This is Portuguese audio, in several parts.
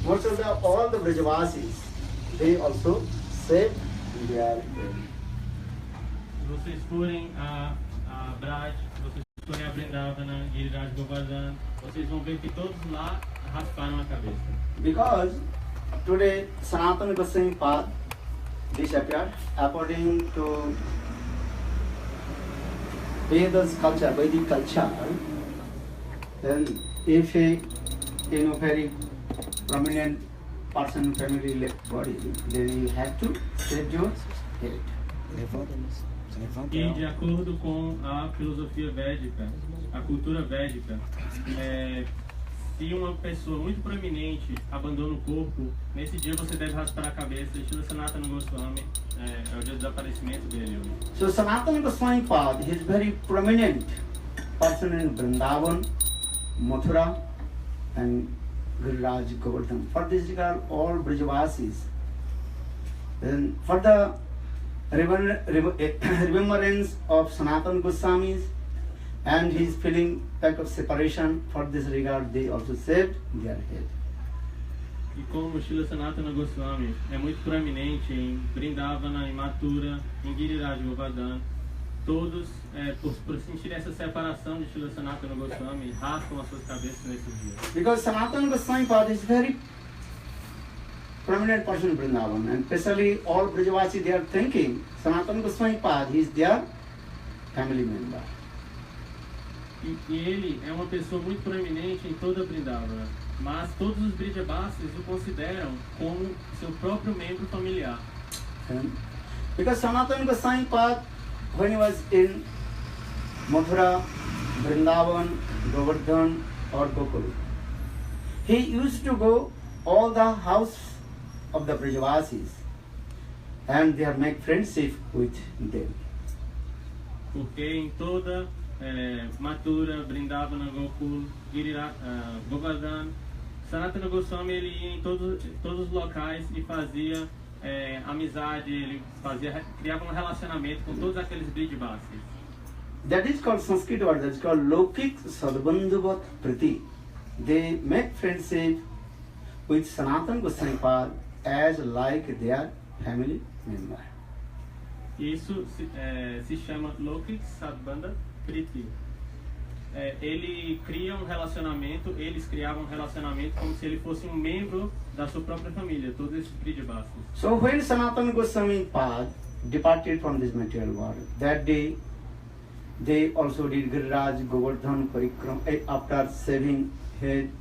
most of all the Brajavasis, they also saved their head. Vocês forem a Braj, vocês forem a Vrindavana, Giriraj Govardhan, vocês vão ver que todos lá rasparam a cabeça. Because today Sanatana Goswami path disappeared according to Veda's culture, Vedic culture. Then if a very prominent person family left body, then you have to save your head. E de acordo com a filosofia védica, a cultura védica, se uma pessoa muito proeminente abandona o corpo, nesse dia você deve raspar a cabeça. Estilo Sanatana Goswami, é o dia do desaparecimento dele hoje. So Sanatana Goswami path is very prominent person in Vrindavan, Mathura and Giriraj Govardhan. For this regard, all Brajavasis. Then for the remembrance of Sanatana Goswami and his feeling back of separation, for this regard they also saved their head. E como Srila Sanatana Goswami é muito proeminente em Vrindavana, em Mathura, em Giriraj Govardhan, todos, por sentir essa separação de Srila Sanatana Goswami, raspam as suas cabeças nesse dia. Because Sanatana Goswami path is very prominent person in Vrindavan, and especially all Brajavasi, they are thinking Sanatana Goswami path is their family member. E ele é uma pessoa muito proeminente em toda Vrindavana, mas todos os Brijabasis o consideram como seu próprio membro familiar. Because Sanatana Goswami path, when he was in Mathura, Vrindavan, Govardhan or Gokul, he used to go all the house of the Brajavasis and they make friendship with them. Porque em toda Mathura, Vrindavana, Gokul, Giriraj, Govardhan, Sanatana Goswami ele ia em todos os locais e fazia amizade, ele criava um relacionamento com todos aqueles Brijabasis. That is called Sanskrit word, that is called Lokik Sadbandhuvat Priti. They make friendship with Sanatana Goswami path as like their family member. Isso se chama Lokik Sadbandha Priti. Eles criavam um relacionamento como se ele fosse um membro da sua própria família, todos esses Brijabasis. So when Sanatana Goswami path departed from this material world, that day they also did Giriraj Govardhan Parikrama. After saving head,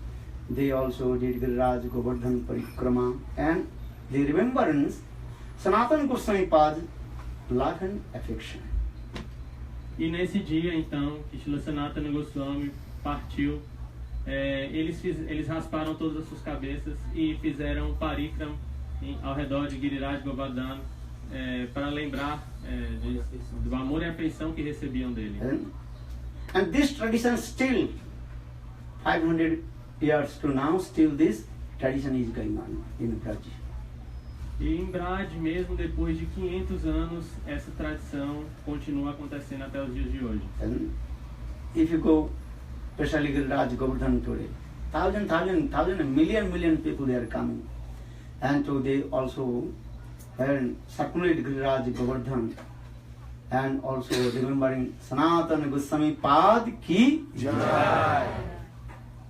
they also did Giriraj Govardhan Parikrama, and the remembrance Sanatana Goswami path, love and affection. E nesse dia, então, que Srila Sanatana Goswami partiu, eles rasparam todas as suas cabeças e fizeram um parikram ao redor de Giriraj Govardhan para lembrar do amor e afeição que recebiam dele. And this tradition still, 500 years to now, still this tradition is going on in Braj. E em Braj, mesmo depois de 500 anos, essa tradição continua acontecendo até os dias de hoje. And if you go, especially Giriraj Govardhan today, million people they are coming, and so they also circulate Giriraj Govardhan, and also remembering Sanatana Goswami path ki jai.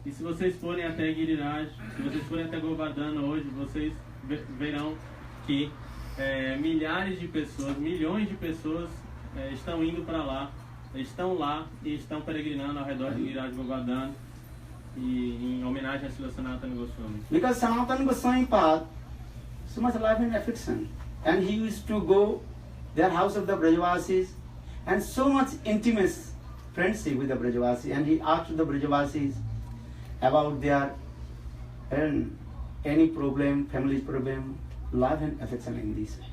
E se vocês forem até Giriraj, se vocês forem até Govardhan hoje, vocês verão que milhares de pessoas, milhões de pessoas estão indo para lá, estão lá e estão peregrinando ao redor de Giriraj Govardhan e em homenagem a Srila Sanatana Goswami. Because Sanatana Goswami path, so much love and affection, and he used to go their house of the Brajavasis and so much intimate friendship with the Brajavasis, and he asked the Brajavasis about their any problem, family problem, love and affection in this way.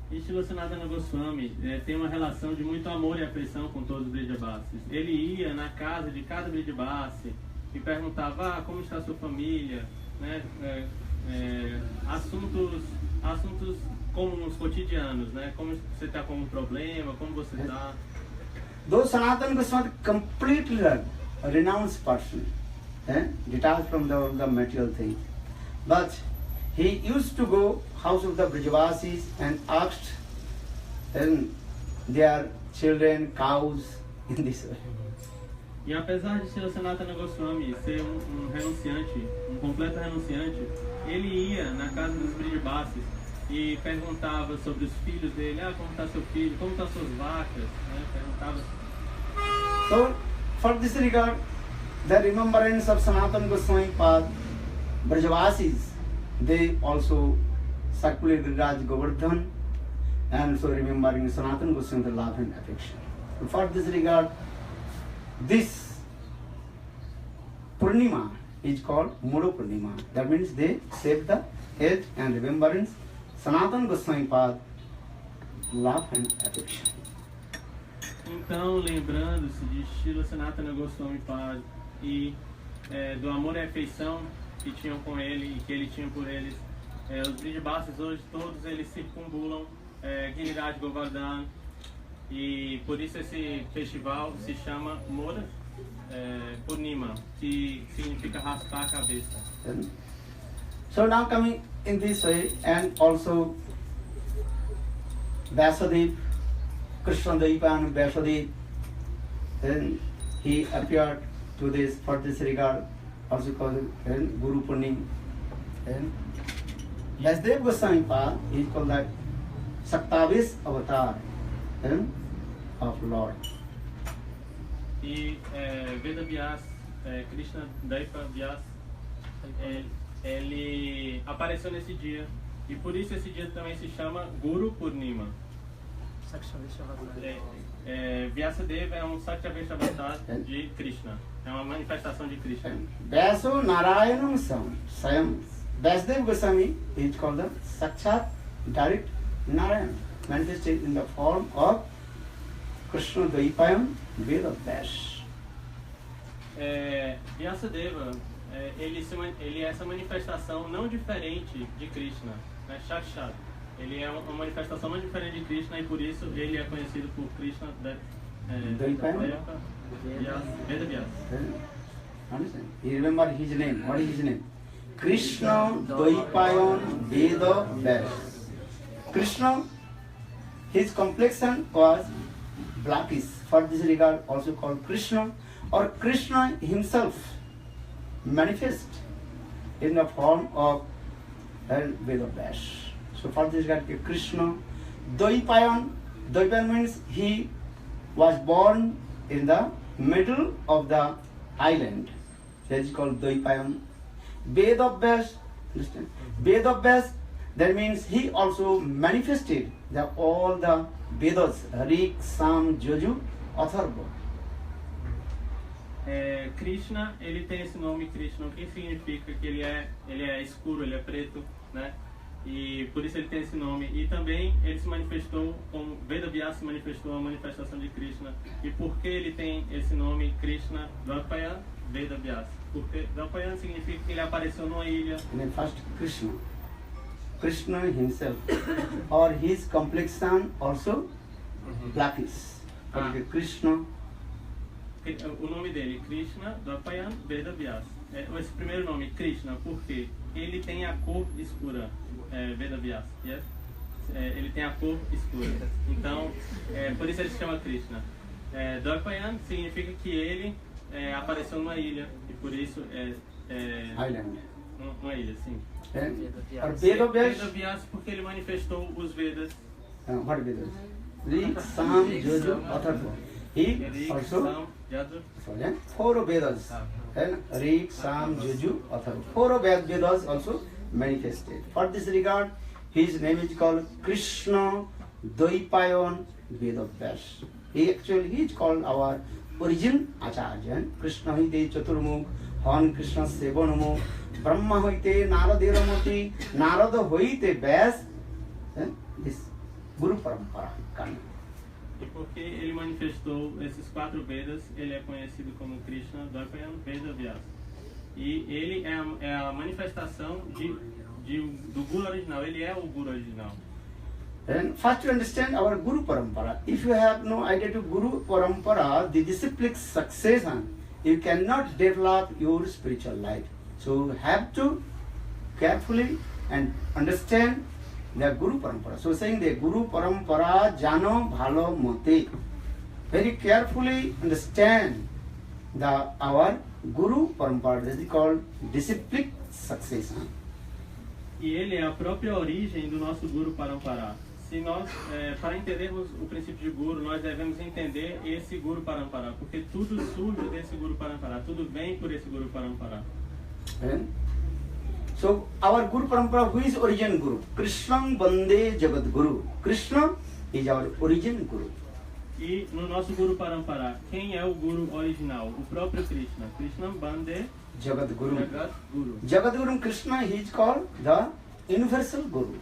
E Srila Sanatana Goswami tem uma relação de muito amor e afeição com todos os Brijabasis. Ele ia na casa de cada Brijabasi e perguntava como está a sua família, né? Assuntos comuns, cotidianos, né? Como você está com um problema, como você está. Though Sanatana Goswami completely renounced person, detached from the material things, But he used to go house of the Brajavasis and asked their children, cows, in this way. E apesar de Srila Sanatana Goswami ser um renunciante, um completo renunciante, ele ia na casa dos Brijabasis e perguntava sobre os filhos dele, como está seu filho, como estão suas vacas, né? Perguntava. So, for this regard, the remembrance of Sanatana Goswami Pad, Brajavasis, they also circulate Giriraj Govardhan and so remembering Sanatana Goswami, the love and affection. So for this regard, this Purnima is called Mudo Purnima. That means they save the head and remembrance Sanatana Goswami Pad, love and affection. Então, lembrando-se de Srila Sanatana Goswami Pad e do amor e afeição que tinham com ele e que ele tinha por eles, os Brijabasis hoje todos eles circunambulam Giriraj Govardhan, e por isso esse festival se chama Mora Purnima, que significa raspar a cabeça. So now coming in this way, and also Vyasadeva, Krishna Daipan Vyasadeva, then he appeared to this for this regard, also called Guru Purnima. And Vyasadeva Goswami Pad is called that Saktavis Avatar of Lord. E Veda Vyas, Krishna Daipa Vyas, ele apareceu nesse dia, e por isso esse dia também se chama Guru Purnima. Vyasadeva é um Sakyavesha Avatar de Krishna, é uma manifestação de Krishna. Vyaso Narayanam Sayam. Vyasadeva Goswami is called the Sakshat, direct Narayana, manifested in the form of Krishna Dvaipayam Veda Vyas. Vyasadeva, ele é essa manifestação não diferente de Krishna, né? Sakshat. Ele é uma manifestação não diferente de Krishna, e por isso ele é conhecido por Krishna Dvaipayam Veda Vyas. Understand? You remember his name. What is his name? Krishna Dvaipayam Veda Vyas. Krishna, his complexion was blackish. For this regard, also called Krishna, or Krishna himself manifest in the form of Veda Vyas. So for this regard, Krishna Dvaipayan, Dvaipayan means he was born in the middle of the island. That is called Dvaipayan. Veda Vyas, understand? Veda Vyas, that means he also manifested all the Vedas, Rig, Sam, Juju, Atharva. Krishna, ele tem esse nome Krishna, que significa que ele é escuro, ele é preto, né? E por isso ele tem esse nome. E também ele se manifestou, como Veda Vyas se manifestou a manifestação de Krishna. E por que ele tem esse nome Krishna Dvaipayam Veda Vyas? Porque Dvaipayam significa que ele apareceu numa ilha. And first Krishna. Krishna himself, or his complexion also blackish. Porque Krishna. O nome dele, Krishna Dvaipayam Veda Vyas. Esse primeiro nome, Krishna, porque ele tem a cor escura. Veda Vyas, yes? Ele tem a cor escura. Então, por isso ele se chama Krishna. Dvaipayam significa que ele apareceu numa ilha, e por isso Island. Uma ilha, sim. Veda Vyas porque ele manifestou os Vedas. What Vedas? Rig, Sam, Juju, Atharva. He also four Vedas. And Rig, Sam, Juju, Atharva. Four Vedas also manifested. For this regard, his name is called Krishna Dvaipayan Veda Vyas. He is called our origin Acharya. Krishna Hite Chaturmukh, Hon Krishna Sevanamukh, Brahma Hoite Naraderamati, Narada Hoite Vyas. This Guru Parampara. E porque ele manifestou esses 4 Vedas, ele é conhecido como Krishna Dvaipayam Veda Vyas. E ele é a manifestação do Guru original, ele é o Guru original. And first to understand our Guru Parampara. If you have no idea to Guru Parampara, the disciplic succession, you cannot develop your spiritual life. So you have to carefully and understand the Guru Parampara. So saying the Guru Parampara Jano Bhalo Mote. Very carefully understand our Guru Parampara. This is called disciplic succession. E ele é a própria origem do nosso Guru Parampara. Se nós, para entendermos o princípio de Guru, nós devemos entender esse Guru Parampara, porque tudo surge desse Guru Parampara, tudo vem por esse Guru Parampara. And so our Guru Parampara, who is origin Guru? Krishna Bande Jagat Guru. Krishna is our origin Guru. E no nosso Guru Parampara, quem é o Guru original? O próprio Krishna. Krishna Bande Jagat Guru. Jagat Guru. Jagat Guru Krishna, he is called the universal Guru.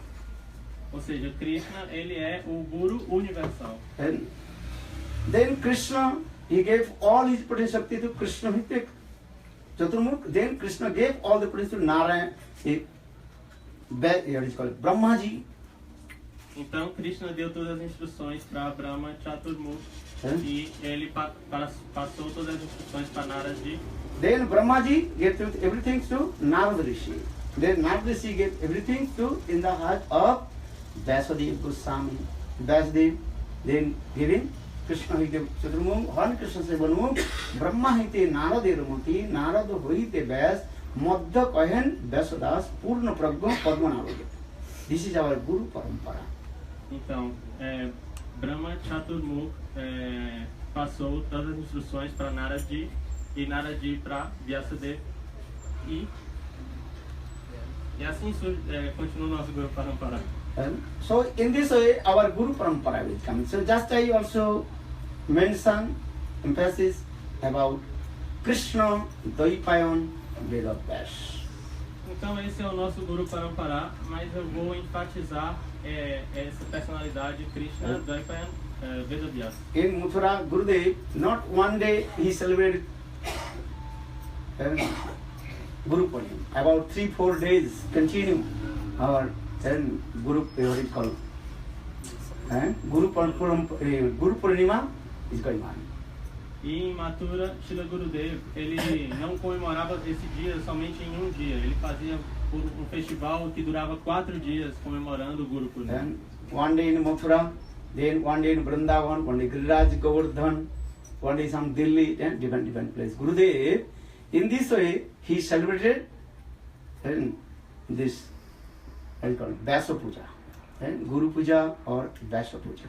Ou seja, Krishna, ele é o Guru universal. And then Krishna, he gave all his potential Shakti to Krishna. He picked Chaturmukh. Then Krishna gave all the potential to Narayan. What is called Brahmaji. Então, Krishna deu todas as instruções para Brahma Chaturmukh. E ele passou todas as instruções para Naraji. Then Brahmaji gave everything to Narada Rishi. Then Narada Rishi gave everything to in the heart of Vasudev Goswami. Vasudev then giving Krishna he gave Chaturmukh. One Krishna se Banmukh. Brahma hite Narada Ramati. Narada hoite Vyas. Madhya Kahen Vasudas Purna Pragya Padmanabha. This is our Guru Parampara. Então, Brahma Chaturmukh passou todas as instruções para Naradi e Naradi para Vyasadeva e assim continua o nosso Guru Parampara. So in this way our Guru Parampara will come. So just I also mention emphasis about Krishna Dvaipayan Veda Vyas. Então esse é o nosso Guru Parampara, mas eu vou enfatizar essa personalidade Krishna Dvaipayan Veda Vyas. In Mathura, Gurudev, not one day he celebrated Guru Purnima. About 3-4 days continue our Guru Guru Purnima is going on. E em Mathura, Srila Gurudev, ele não comemorava esse dia somente em um dia. Ele fazia um festival que durava 4 dias comemorando o Guru Purnima. And one day in Mathura, then one day in Vrindavan, one day Giriraj Govardhan, one day some Delhi, and different place. Gurudev, in this way, he celebrated this, what is called, Vyasa Puja, Guru Puja or Vyasa Puja.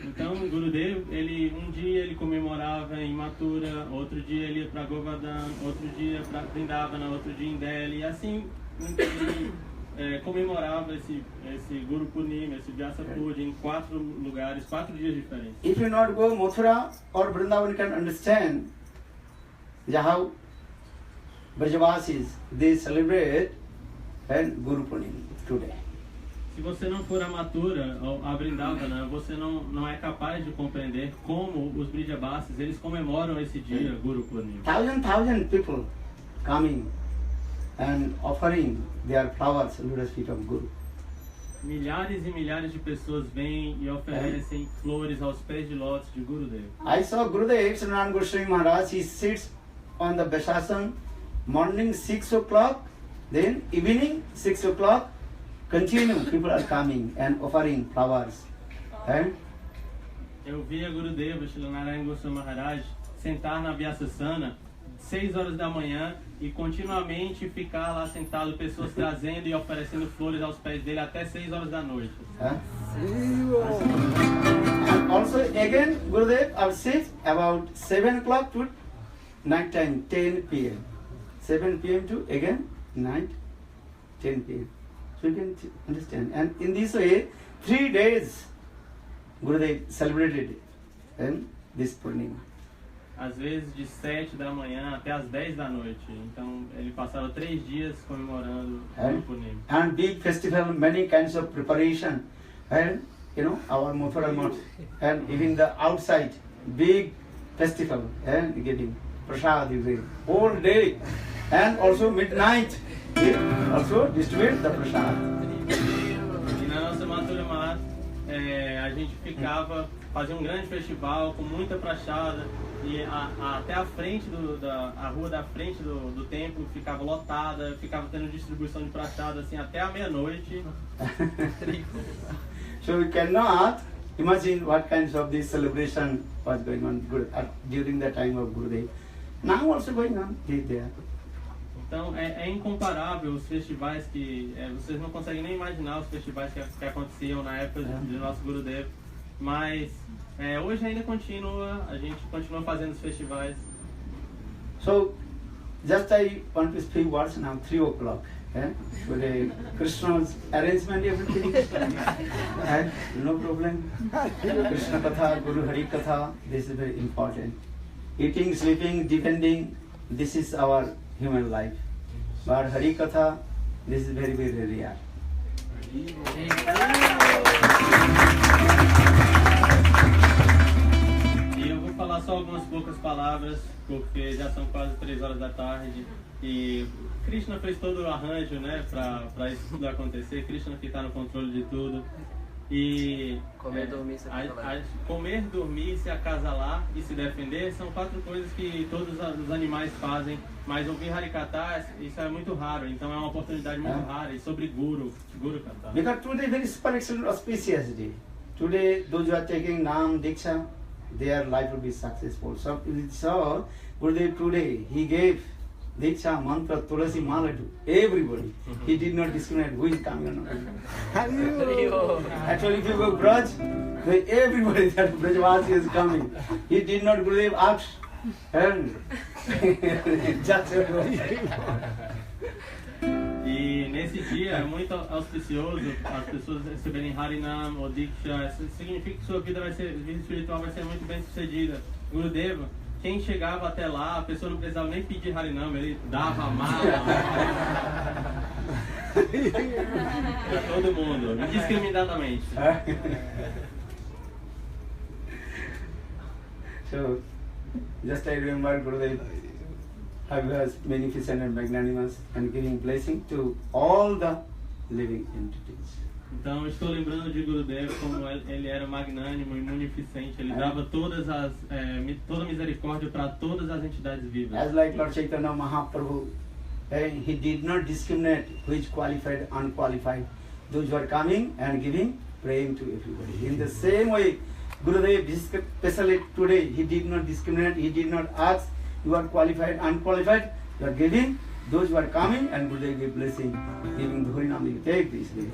Então, Gurudev, um dia ele comemorava em Mathura, outro dia ele ia para Govardhan, outro dia para Vrindavana, outro dia em Delhi, e assim ele comemorava esse Guru Purnima, esse Vyasa Puja em 4 lugares, 4 dias diferentes. If you not go Mathura or Vrindavan, you can understand how Brajavasis, they celebrate Guru Purnima today. Se você não for a Mathura ou a Vrindavana, você não é capaz de compreender como os Brijabasis, eles comemoram esse dia, Guru Purnima. Thousand people coming and offering their flowers to the feet of Guru. Milhares e milhares de pessoas vêm e oferecem flores aos pés de lótus de Gurudev. I saw Gurudev, Sanatana Goswami Maharaj, he sits on the Vasasan, morning 6 o'clock, then evening 6 o'clock, continue, people are coming and offering flowers. Eu vi a Gurudeva, Srila Narayana Goswami Maharaj, sentar na Vyasasana 6 horas da manhã e continuamente ficar lá sentado, pessoas trazendo e oferecendo flores aos pés dele até 6 horas da noite. And also again, Gurudev will sit about 7 o'clock to night time, 10 p.m. 7 p.m. to again night, 10 p.m. So you can understand. And in this way, 3 days Gurudev celebrated this Purnima. Às vezes de 7 da manhã até as 10 da noite. Então ele passava 3 dias comemorando o Purnima. And big festival, many kinds of preparation. And our Mathura Math, and even the outside, big festival, and getting prasad whole day. And also midnight, also distribute the prasad. E na nossa Mathura Math, a gente ficava fazia um grande festival com muita prachada e até a frente a rua da frente do templo ficava lotada, ficava tendo distribuição de prachada assim até a meia-noite. So we cannot imagine what kinds of this celebration was going on during the time of Gurudev. Now also going on there. Então é incomparável os festivais que vocês não conseguem nem imaginar os festivais que aconteciam na época do nosso Gurudev, mas hoje ainda a gente continua fazendo os festivais. So just I want to speak words now 3 o'clock. So the Krishna's arrangement everything no problem. Krishna Katha, Guru Hari Katha, this is very important. Eating, sleeping, defending, this is our human life. But Hari Katha, this is very, very rare. E eu vou falar só algumas poucas palavras, porque já são quase 3 horas da tarde. E Krishna fez todo o arranjo, né, para isso tudo acontecer. Krishna que está no controle de tudo. E comer, dormir, se acasalar e se defender são 4 coisas que todos os animais fazem, mas ouvir Harikatha, isso é muito raro, então é uma oportunidade muito rara. E sobre Guru Katha. Because today very special auspicious day. Today those who are taking Nam Diksha, their life will be successful. So Gurudev today he gave Diksha mantra Tulasi Mala to everybody. He did not discriminate who is coming or not. Actually, if you go Braj, everybody that Brajvasi is coming. He did not Gurudev ask. E nesse dia é muito auspicioso as pessoas receberem Harinam ou Diksha. Isso significa que sua vida espiritual vai ser muito bem sucedida. Gurudeva, quem chegava até lá, a pessoa não precisava nem pedir Harinam, ele dava a mala para todo mundo, indiscriminadamente. So, just I remember Gurudev was magnificent and magnanimous and giving blessing to all the living entities. Então estou lembrando de Gurudev como ele era magnânimo e munificente, ele dava toda a misericórdia para todas as entidades vivas. As like Lord Chaitanya Mahaprabhu, he did not discriminate who is qualified, unqualified. Those who are coming and giving praying to everybody. In the same way, Gurudev, especially today, he did not discriminate, he did not ask you are qualified, unqualified, you are giving. Those who are coming and Gurudev give blessing, giving the Harinam, you take this way.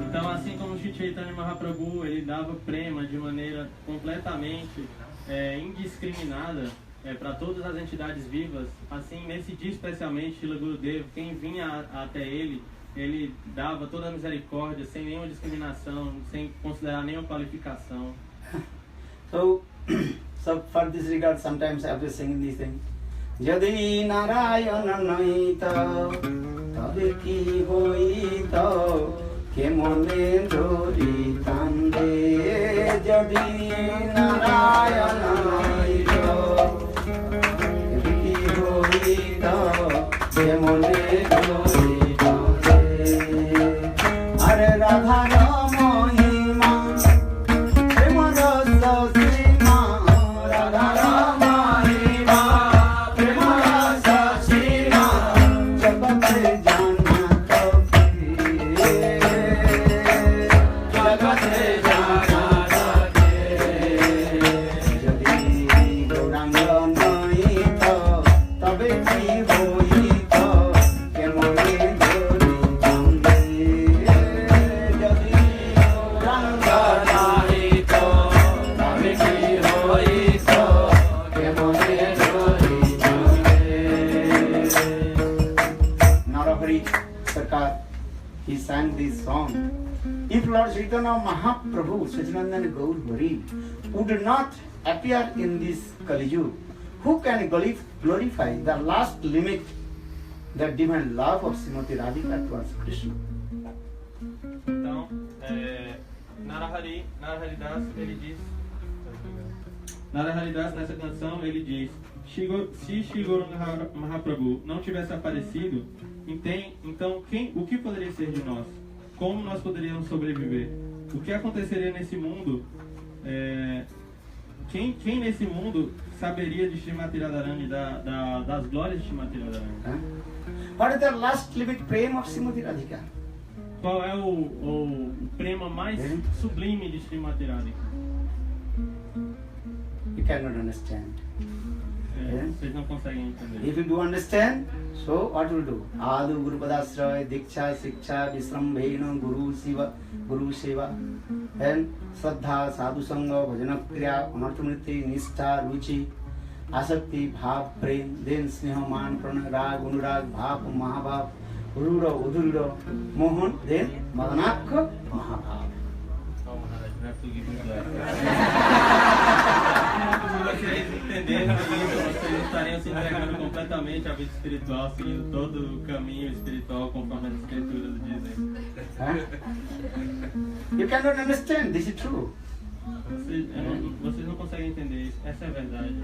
Então, assim como Shri Chaitanya Mahaprabhu, ele dava prema de maneira completamente indiscriminada para todas as entidades vivas, assim, nesse dia especialmente, Srila Gurudev, quem vinha até ele dava toda a misericórdia, sem nenhuma discriminação, sem considerar nenhuma qualificação. So for this regard, sometimes I have to sing this thing. Jadi Narayana naita, tabe ki hoita, kemone dori tande. Jadi Narayana naita, tabe ki hoita, kemone dori tande. Are Radha Ramahima, Premarasa Sima, Radha Ramahima, Premarasa Sima, Jagate Jana Toki, Jagate Jana Toki, Jadi Gauranga Naita, Tabe Ki Hoita, Kemone Dori Tande, Jadi Gauranga Naita, Tabe Ki Hoita, Kemone Dori Tande. Narahari Sarkar, he sang this song. If Lord Chaitanya Mahaprabhu, Sachidananda Gaur Hari, would not appear in this Kali Yuga, who can glorify the last limit, the divine love of Srimati Radhika towards Krishna? Então, Narahari Das, ele diz, Narahari Das nessa canção, ele diz, se Shri Guru Mahaprabhu não tivesse aparecido, então o que poderia ser de nós? Como nós poderíamos sobreviver? o que aconteceria nesse mundo? Quem nesse mundo saberia de Srimati Radharani, das glórias de Srimati Radharani? What is the last limit prema of Srimati Radhika? Qual é o prema mais sublime de Srimati Radhika? You cannot understand. Vocês não conseguem entender. If you do understand, so what will do? Adu Guru Padasraya, Diksha, Siksha, Visrambhena, Guru Seva, and Saddha, Sadhu Sangha, Bhajana Kriya, Anarthamriti, Nishtha, Ruchi, Asakti, Bhav, Prem, then Sneha, Man, Prana, Rag, Anurag, Bhav, Mahabhav, Urura, Udurura, Mohan, then Madanaka, Mahabhav. Vocês entenderam isso, vocês estariam se entregando completamente à vida espiritual, seguindo todo o caminho espiritual conforme as escrituras dizem. You cannot understand, this is true. Vocês não conseguem entender isso, essa é a verdade.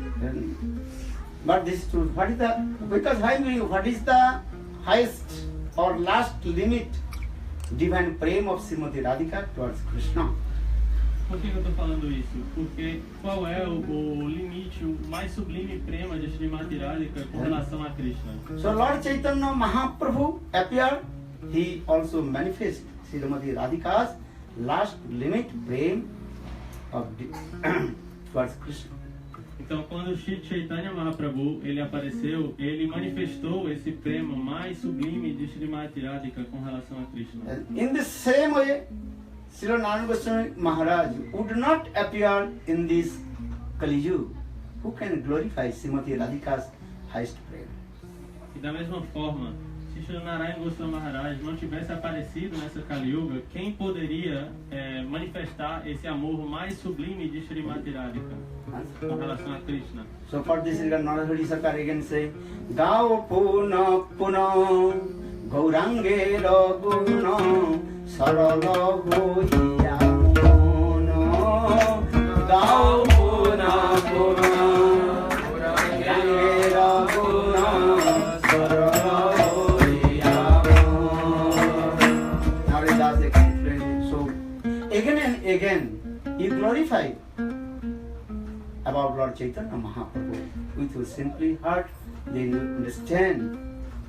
But this is true. What is the highest or last limit divine prema of Srimati Radhika towards Krishna? Por que eu estou falando isso? Porque qual é o limite, o mais sublime prema de Srimati Radhika com relação a Krishna? So Lord Chaitanya Mahaprabhu appeared, he also manifested Srimati Radhika's last limit prema of towards Krishna. Então, quando Shri Chaitanya Mahaprabhu ele apareceu, ele manifestou esse prema mais sublime de Srimati Radhika com relação a Krishna. In the same way, Srila Narayana Goswami Maharaj would not appear in this Kali Yuga. Who can glorify Srimati Radhika's highest prayer? E da mesma forma, se Srila Narayana Goswami Maharaj não tivesse aparecido nessa Kali Yuga, quem poderia manifestar esse amor mais sublime de Srimati Radhika com relação a Krishna? So for this Srila Narahari Sarkar again say, Gao Puna Puna Gaurange Raguna Sarala Hoya Mono Gao Puna Puna Gaurange Raguna Sarala Hoya Mono. Haridas explained. So again and again he glorified about Lord Chaitanya Mahaprabhu with your simply heart, then you understand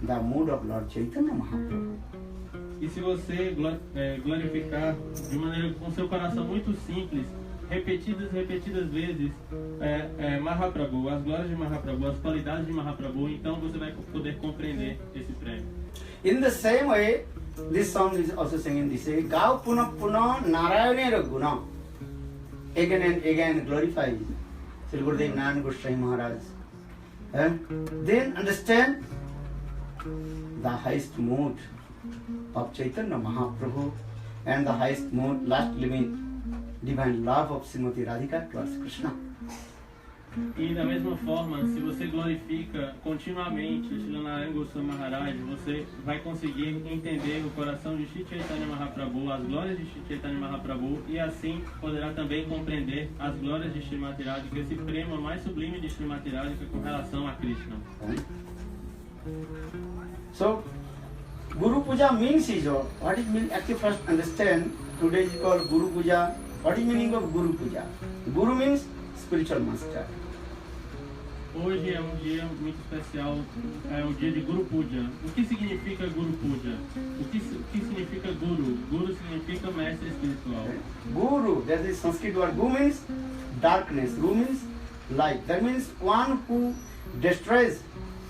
the mood of Lord Chaitanya Mahaprabhu. E se você glorificar de maneira com seu coração muito simples, repetidas vezes, Mahaprabhu, as glórias de Mahaprabhu, as qualidades de Mahaprabhu, então você vai poder compreender esse prêmio. In the same way, this song is also singing this way, Gau Puna Puna Narayana Guna. Again and again glorify Sri Gurudev Narayana Goswami Maharaj. Then understand the highest mood of Chaitanya Mahaprabhu and the highest mood, last limit, divine love of Srimati Radhika towards Krishna. E da mesma forma, se você glorifica continuamente Srila Narayana Goswami Maharaj, você vai conseguir entender o coração de Shri Chaitanya Mahaprabhu, as glórias de Shri Chaitanya Mahaprabhu, e assim poderá também compreender as glórias de Srimati Radhika, esse prema mais sublime de Srimati Radhika com relação a Krishna. So, Guru Puja means is what it means? Actually, first understand. Today is called Guru Puja. What is meaning of Guru Puja? Guru means spiritual master. Hoje é um dia muito especial, é o dia de Guru Puja. O que significa Guru Puja? O que significa Guru? Guru significa mestre espiritual. Guru, that is Sanskrit word. Guru means darkness. Guru means light. That means one who destroys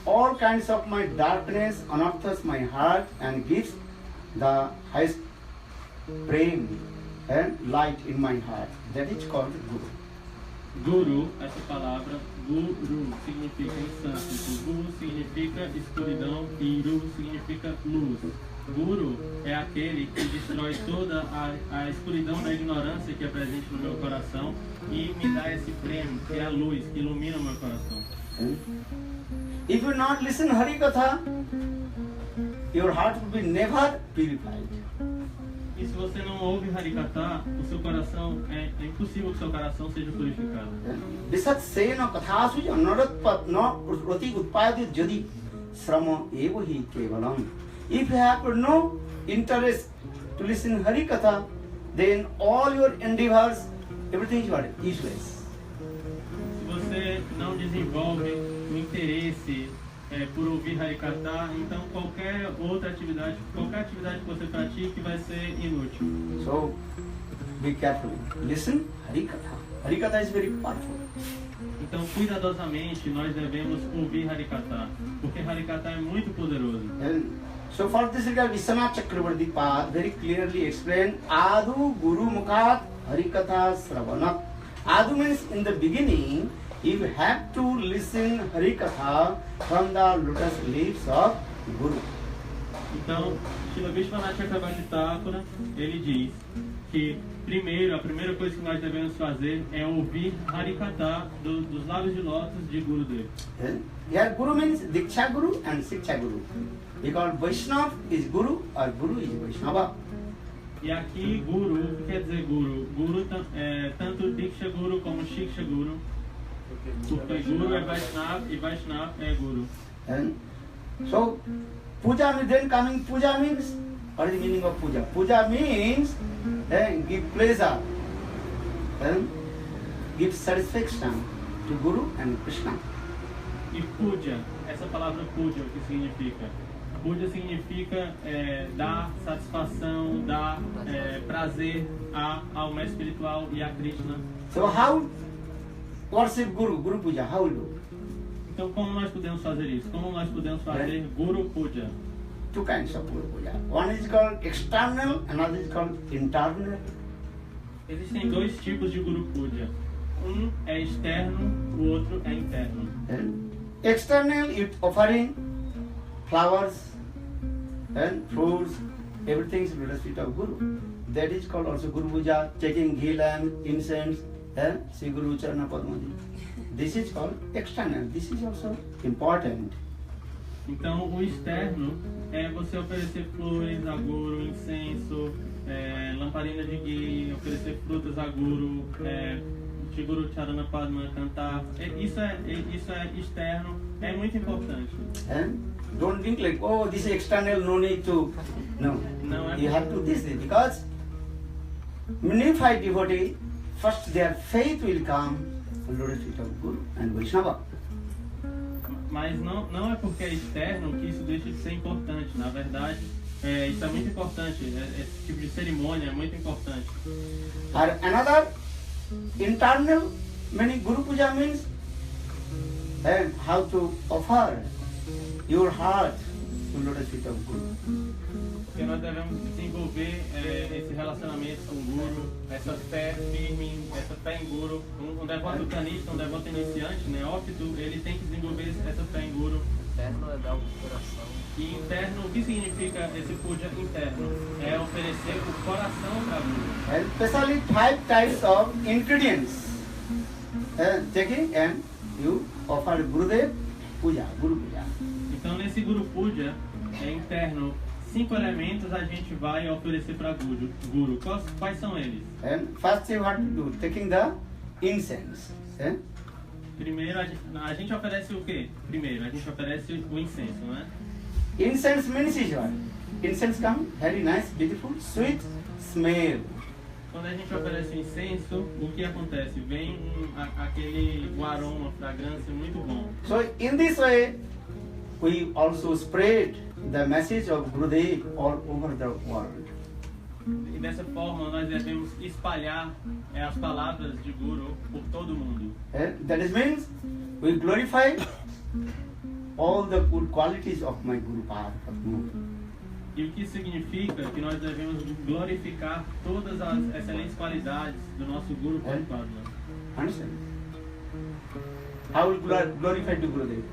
all kinds of my darkness, anarthas my heart, and gives the highest prema and light in my heart. That is called Guru. Guru, essa palavra, Guru, significa em sânscrito. Guru significa escuridão e Ru significa luz. Guru é aquele que destrói toda a escuridão da ignorância que é presente no meu coração e me dá esse prêmio, que é a luz, que ilumina o meu coração. If you not listen Hari Katha, your heart will be never purified. E se você não ouve Harikatha, o seu coração é impossível que o seu coração seja purificado. Disat sena kathasu rati utpayati jadi srama eva kevalam. If you have no interest to listen Hari Katha, then all your endeavors, everything is what? Useless. Se você não desenvolve o interesse por ouvir Harikata, então qualquer atividade que você pratique vai ser inútil. So, be careful. Listen, Harikatha. Harikatha is very powerful. Então, cuidadosamente, nós devemos ouvir Harikata, porque Harikata é muito poderoso. And so for this regard, Vishwanath Chakravarti Pad very clearly explained, Adu Guru Mukhat Harikatha Sravanat. Adu means in the beginning, you have to listen Harikatha from the lotus leaves of Guru. Então, Srila Vishwanath Chakravarti Thakura, ele diz que a primeira coisa que nós devemos fazer é ouvir Harikata dos lábios de lótus de Gurudev. Here Guru means Diksha Guru and Shiksha Guru. Because Vaishnava is Guru or Guru is Vaishnava. E aqui, Guru, o que quer dizer Guru? Guru é tanto Diksha Guru como Shiksha Guru. Porque Guru é Vaishnava e Vaishnava é Guru. And so, Puja means then coming, Puja means, what is the meaning of Puja? Puja means give pleasure and give satisfaction to Guru and Krishna. E Puja, essa palavra Puja, o que significa? Puja significa dar satisfação, dar prazer ao mestre espiritual e a Krishna. So how worship Guru Puja, how will do? Então como nós podemos fazer isso? Como nós podemos fazer Guru Puja? Two kinds of Guru Puja. One is called external, another is called internal. Existem dois tipos de Guru Puja. Um é externo, o outro é interno. And external, you offering flowers and fruits, everything is lotus feet of Guru. That is called also Guru Puja, taking ghee lamp, incense, and Sri Guru Charana Padmadi. This is called external. This is also important. Então, o externo é você oferecer flores a Guru, incenso, lamparina de ghee, oferecer frutas a Guru, Sri Guru Charana Padma, cantar. Isso é externo, é muito importante. And don't think like, oh, this is external, no need to. No, you have to this because unified devotee, first their faith will come on lotus feet of Guru and Vaishnava. Mas não é porque é externo que isso deixa de ser importante. Na verdade, isso é muito importante. Esse tipo de cerimônia é muito importante. Or another internal, meaning Guru Puja means and how to offer your heart to lotus feet of Guru. Porque nós devemos desenvolver esse relacionamento com o Guru, essa fé firme, essa fé em Guru. Um devoto canista, um devoto iniciante, neófito, ele tem que desenvolver essa fé em Guru. Interno é dar o coração. E interno, o que significa esse puja interno? É oferecer o coração para Guru. And especially 5 types of ingredients. Taking and you offer Gurudev Puja, Guru Puja. Então nesse Guru Puja interno, 5 elementos a gente vai oferecer para Guru. Quais são eles? And first you have to do, taking the incense. Primeiro, a gente oferece o quê? Primeiro, a gente oferece o incenso, né? Incense means is what? Incense come very nice, beautiful, sweet smell. Quando a gente oferece o incenso, o que acontece? Vem aquele aroma, uma fragrância muito bom. So in this way, we also spread the message of Gurudev all over the world. E dessa forma nós devemos espalhar as palavras de Guru por todo o mundo. That is means we glorify all the good qualities of my Guru Padma. E o que significa que nós devemos glorificar todas as excelentes qualidades do nosso Guru Padma. Understand? How will glorify the Gurudev?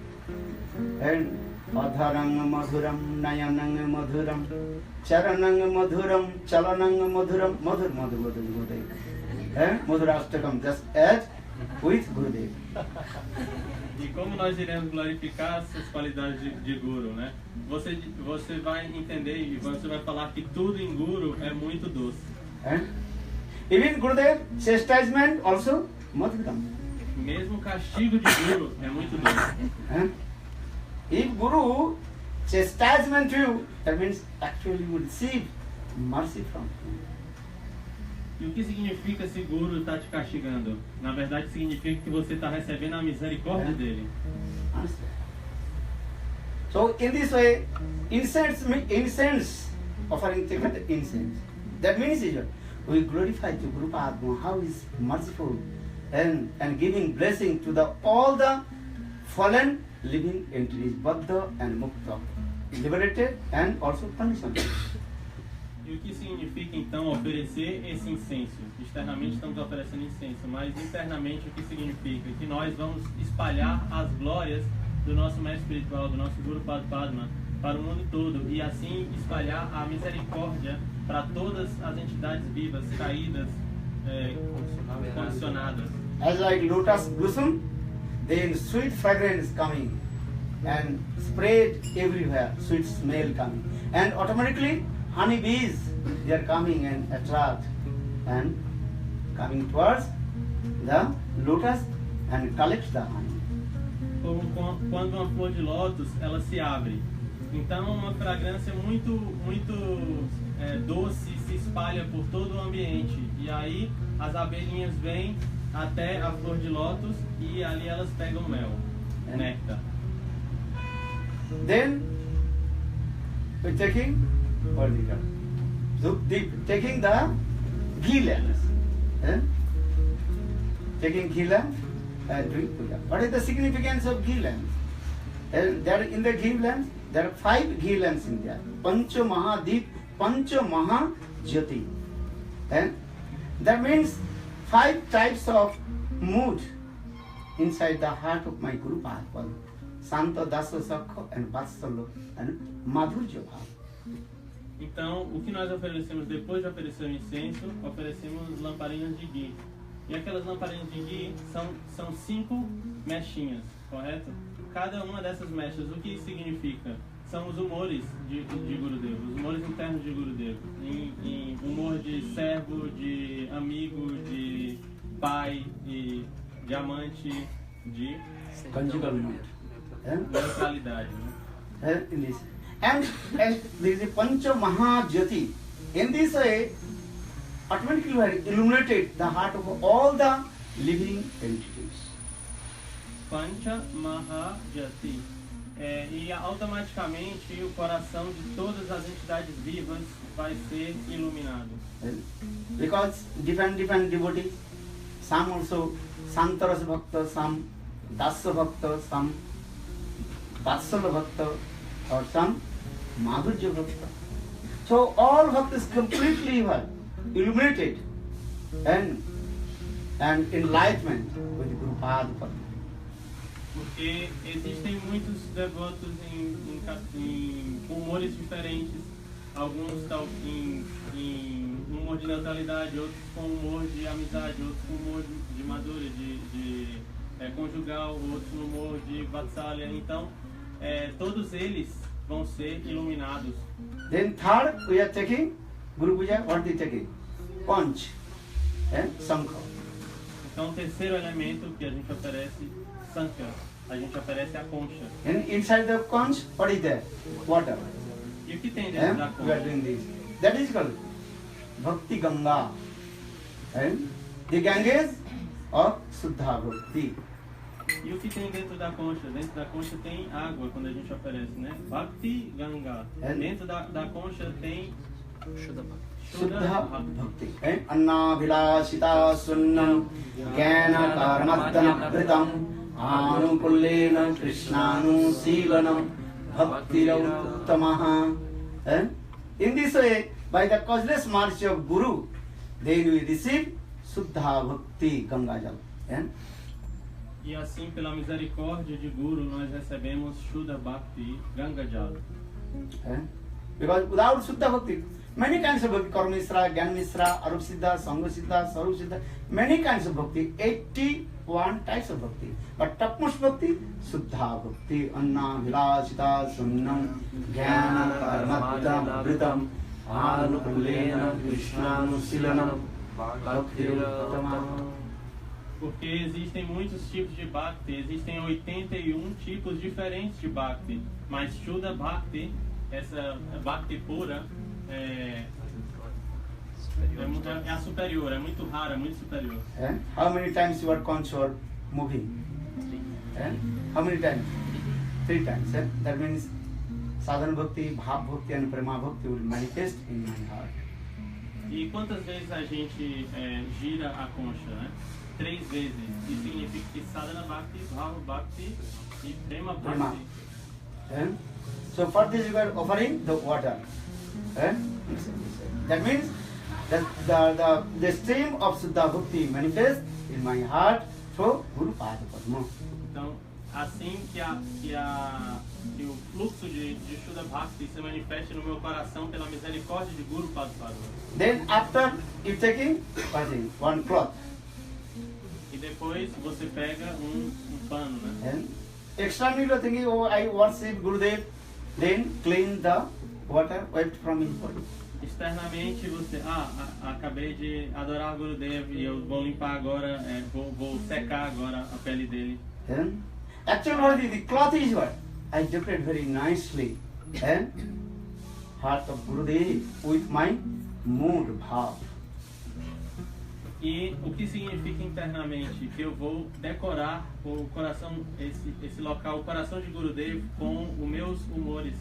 And Madharang Madhuram Nayanang Madhuram Charanang Madhuram Chalanang Madhuram Madhur Gurudev. Madhurashtakam, just as with Gurudev. E como nós iremos glorificar essas qualidades de Guru, né? Você vai entender e você vai falar que tudo em Guru é muito doce. Even Gurudev chastisement also Madhuram. Mesmo o castigo de Guru é muito doce. If Guru chastisement you, that means actually you will receive mercy from him. E o que significa esse guru está te castigando? Na verdade, significa que você está recebendo a misericórdia dele. Understand? So in this way, incense offering taken the incense. That means we glorify to Guru Padma, how is merciful and giving blessing to all the fallen living entities, Baddha and Mukta, liberated and also conditioned. E o que significa então oferecer esse incenso? Externamente estamos oferecendo incenso, mas internamente o que significa? Que nós vamos espalhar as glórias do nosso mestre espiritual, do nosso Guru Padma, para o mundo todo e assim espalhar a misericórdia para todas as entidades vivas, caídas, condicionadas. As like lotus blossom, then sweet fragrance coming and spread everywhere, sweet smell coming, and automatically honey bees, they are coming and attract and coming towards the lotus and collect the honey. Quando uma flor de lótus ela se abre, então uma fragrância muito doce se espalha por todo o ambiente e aí as abelhinhas vêm até a flor de lótus e ali elas pegam mel, néctar. Then we're taking what is it? So taking the ghee lamps, taking ghee lamps and doing puja. What is the significance of ghee lamps? There in the ghee lamps there are 5 ghee lamps in there. Pancha Mahadip, Pancha Mahajyoti. And that means 5 types of mood inside the heart of my Guru Padma. Santa, Dasa, Sakha and Vatsala and Madhurya Bhava. Então, o que nós oferecemos depois de oferecer o incenso, oferecemos lamparinas de ghee. E aquelas lamparinas de ghee são 5 mechinhas, correto? Cada uma dessas mechas, o que significa? São os humores de Gurudeva, os humores internos de Gurudeva. Em humor de servo, de amigo, de pai, de amante, de Conjugal mood. neutralidade. Né? In this. And there is a Pancha Mahajyoti. In this way, automatically we have illuminated the heart of all the living entities. Pancha Mahajyati. E automaticamente o coração de todas as entidades vivas vai ser iluminado. Because different devotees, some also Santaras Bhakta, some Dasa Bhakta, some Vatsala Bhakta, or some Madhurya Bhakta. So all bhaktas completely were illuminated and enlightenment with Guru Padma. Porque existem muitos devotos em humores diferentes, alguns estão em humor de neutralidade, outros com humor de amizade, outros com humor de madura, de conjugal, outros no humor de vatsalya. Então, todos eles vão ser iluminados. Then third, we are taking Guru Puja. What they taking? Conch and Sankha. Então, o terceiro elemento que a gente oferece, Sankha, a gente oferece a concha. And inside the conch, what is there? Water. E o que tem dentro da We are concha? doing this. That is called Bhakti Ganga. And the Ganges of Suddha Bhakti. E o que tem dentro da concha? Dentro da concha tem água quando a gente oferece, né? Bhakti Ganga. Dentro da concha tem Suddha Bhakti. And Anna Vilashita Sunnam Jnana Karmadana Pritam Anukullena Krishnanu Silanam Bhakti Uttamaha. And in this way, by the causeless march of Guru, then we receive Suddha Bhakti Ganga Jal. And E assim, pela misericórdia de Guru, nós recebemos Shuddha Bhakti Ganga Jal. Because without Suddha Bhakti, many kinds of bhakti, Karma Misra, Gyan Misra, Arup Siddha, Sangha Siddha, Sarup Siddha, many kinds of bhakti, 81 types of bhakti. But topmost bhakti, Suddha Bhakti, Anna Vilashita Sunnam, Jnana Karmadana Vritam, Anukullena Krishnanu Silanam, Bhakti Uttamaha. Porque existem muitos tipos de Bhakti, existem 81 tipos diferentes de Bhakti, mas Shuddha Bhakti, essa Bhakti pura, É a superior, é muito rara, é muito superior. And how many times your conch are moving? And how many times? 3 times. That means sadhana bhakti, bhav bhakti and prema bhakti will manifest in my heart. E quantas vezes a gente gira a concha, né? 3 vezes. Isso significa que sadhana bhakti, bhava bhakti e prema bhakti. And so for this you are offering the water. And that means that the stream of Siddha Bhakti manifests in my heart through Guru Pada Padma. Então, assim que o fluxo de Shuddha Bhakti se manifeste no meu coração pela misericórdia de Guru Pada Padma. Then after you taking one cloth. E depois você pega um pano, né? And externally you are thinking, oh, I worship Gurudev, then clean the water wiped from his body. Externamente você, acabei de adorar Gurudev e eu vou limpar agora, vou secar agora a pele dele. And actually the cloth is what? I decorate very nicely. And heart of Gurudev with my mood bhav. E o que significa internamente? Que eu vou decorar o coração, esse local, o coração de Gurudev com os meus humores.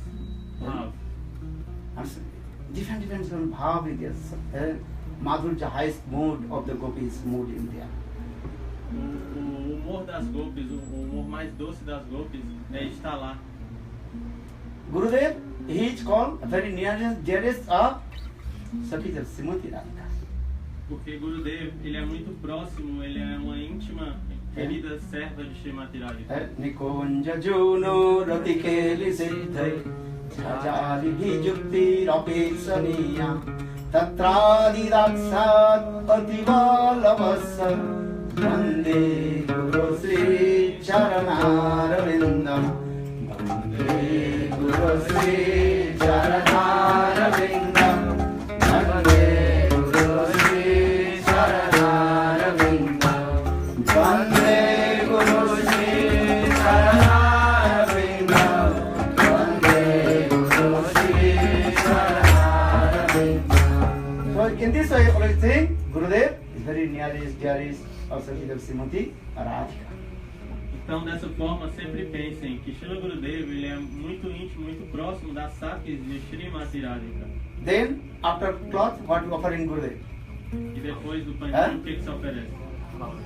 Different bhav in there. Madhurya, highest mood of the gopis mood in there. O humor das gopis, o humor mais doce das gopis está lá. Gurudev, he is called very dearest of Sakita Srimati Radhika. Porque Gurudev, ele é muito próximo, ele é uma íntima, querida serva de Srimati Radhika. Nikonja Juno Ratikeli Siddhai Chajali Bhijukti Rapesaniya Tatradi Daksat Ativalavasa Vande Guru Sri Charanarvindam Vande Guru Sri Charanarvindam Vande Guru Sri Charanarvindam Vande Guru Sri Charanarvindam Vande Guru Sri Charanarvindam. So in this way, always think Gurudev is very nearest, dearest of Sakita Srimati Radhika. Então, dessa forma, sempre pensem que Srila Gurudev ele é muito íntimo, muito próximo das sakis de Srimati Radhika. Then, after cloth, what you offer in Gurudev? E depois do paninho, o que se oferece?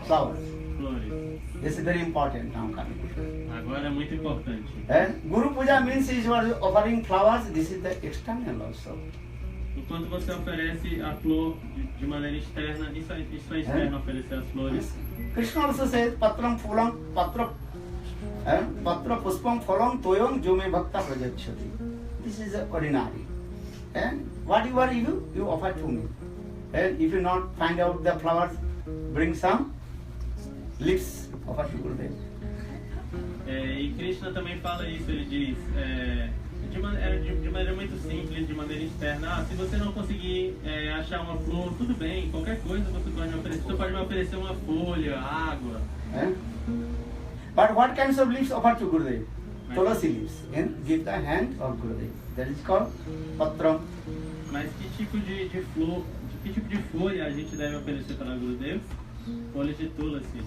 Flowers. Flores. This is very important now coming. Agora é muito importante. And Guru Puja means you are offering flowers, this is the external also. Enquanto você oferece a flor de maneira externa, isso é externo, oferecer as flores. Krishna also says, Patram Phulam, Patra Puspam Phalam Toyam Jome Bhakta Prajachati. This is ordinary. And whatever you offer to me. And if you not find out the flowers, bring some leaves, offer to Gurudev. E Krishna também fala isso, ele diz, de maneira muito simples, de maneira externa. Se você não conseguir achar uma flor, tudo bem, qualquer coisa você pode me oferecer. Você pode me oferecer uma folha, água. But what kinds of leaves offer to Gurudev? Tulasi leaves. And give the hand of Gurudev. That is called Patram. Mas que tipo de flor, que tipo de folha a gente deve oferecer para Gurudev? Folhas de Tulasi.